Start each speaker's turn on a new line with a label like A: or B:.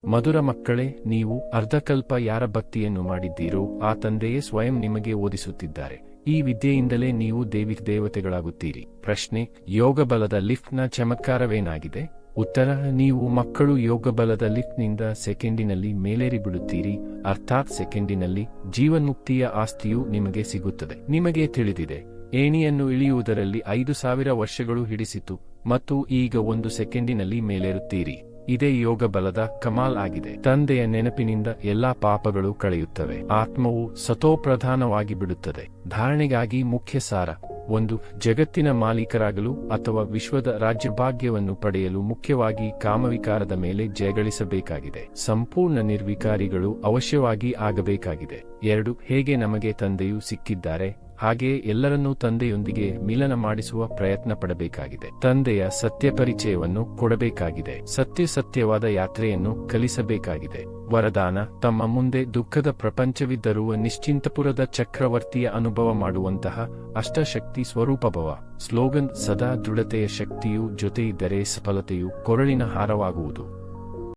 A: ಮಧುರ ಮಕ್ಕಳೇ, ನೀವು ಅರ್ಧಕಲ್ಪ ಯಾರ ಭಕ್ತಿಯನ್ನು ಮಾಡಿದ್ದೀರೋ ಆ ತಂದೆಯೇ ಸ್ವಯಂ ನಿಮಗೆ ಓದಿಸುತ್ತಿದ್ದಾರೆ. ಈ ವಿದ್ಯೆಯಿಂದಲೇ ನೀವು ದೇವತೆಗಳಾಗುತ್ತೀರಿ. ಪ್ರಶ್ನೆ: ಯೋಗಬಲದ ಲಿಫ್ಟ್ನ ಚಮತ್ಕಾರವೇನಾಗಿದೆ? ಉತ್ತರ: ನೀವು ಮಕ್ಕಳು ಯೋಗಬಲದ ಲಿಫ್ಟ್ನಿಂದ ಸೆಕೆಂಡಿನಲ್ಲಿ ಮೇಲೇರಿ ಬಿಡುತ್ತೀರಿ. ಅರ್ಥಾತ್ ಸೆಕೆಂಡಿನಲ್ಲಿ ಜೀವನ್ಮುಕ್ತಿಯ ಆಸ್ತಿಯು ನಿಮಗೆ ಸಿಗುತ್ತದೆ. ನಿಮಗೆ ತಿಳಿದಿದೆ, ಏಣಿಯನ್ನು ಇಳಿಯುವುದರಲ್ಲಿ 5,000 ವರ್ಷಗಳು ಹಿಡಿಸಿತು ಮತ್ತು ಈಗ 1 ಸೆಕೆಂಡಿನಲ್ಲಿ ಮೇಲೇರುತ್ತೀರಿ. ಇದೇ ಯೋಗಬಲದ ಕಮಾಲ್ ಆಗಿದೆ. ತಂದೆಯ ನೆನಪಿನಿಂದ ಎಲ್ಲಾ ಪಾಪಗಳು ಕಳೆಯುತ್ತವೆ. ಆತ್ಮವು ಸತೋಪ್ರಧಾನವಾಗಿ ಬಿಡುತ್ತದೆ. ಧಾರಣೆಗಾಗಿ ಮುಖ್ಯ ಸಾರ: 1. ಜಗತ್ತಿನ ಮಾಲೀಕರಾಗಲು ಅಥವಾ ವಿಶ್ವದ ರಾಜ್ಯಭಾಗ್ಯವನ್ನು ಪಡೆಯಲು ಮುಖ್ಯವಾಗಿ ಕಾಮವಿಕಾರದ ಮೇಲೆ ಜಯಗಳಿಸಬೇಕಾಗಿದೆ. ಸಂಪೂರ್ಣ ನಿರ್ವಿಕಾರಿಗಳು ಅವಶ್ಯವಾಗಿ ಆಗಬೇಕಾಗಿದೆ. 2. ಹೇಗೆ ನಮಗೆ ತಂದೆಯು ಸಿಕ್ಕಿದ್ದಾರೆ ಹಾಗೆಯೇ ಎಲ್ಲರನ್ನೂ ತಂದೆಯೊಂದಿಗೆ ಮಿಲನ ಮಾಡಿಸುವ ಪ್ರಯತ್ನ ಪಡಬೇಕಾಗಿದೆ. ತಂದೆಯ ಸತ್ಯಪರಿಚಯವನ್ನು ಕೊಡಬೇಕಾಗಿದೆ. ಸತ್ಯವಾದ ಯಾತ್ರೆಯನ್ನು ಕಲಿಸಬೇಕಾಗಿದೆ. ವರದಾನ: ತಮ್ಮ ಮುಂದೆ ದುಃಖದ ಪ್ರಪಂಚವಿದ್ದರೂ ನಿಶ್ಚಿಂತಪುರದ ಚಕ್ರವರ್ತಿಯ ಅನುಭವ ಮಾಡುವಂತಹ ಅಷ್ಟಶಕ್ತಿ ಸ್ವರೂಪಭವ. ಸ್ಲೋಗನ್: ಸದಾ ದೃಢತೆಯ ಶಕ್ತಿಯು ಜೊತೆಯಿದ್ದರೆ ಸಫಲತೆಯು ಕೊರಳಿನ ಹಾರವಾಗುವುದು.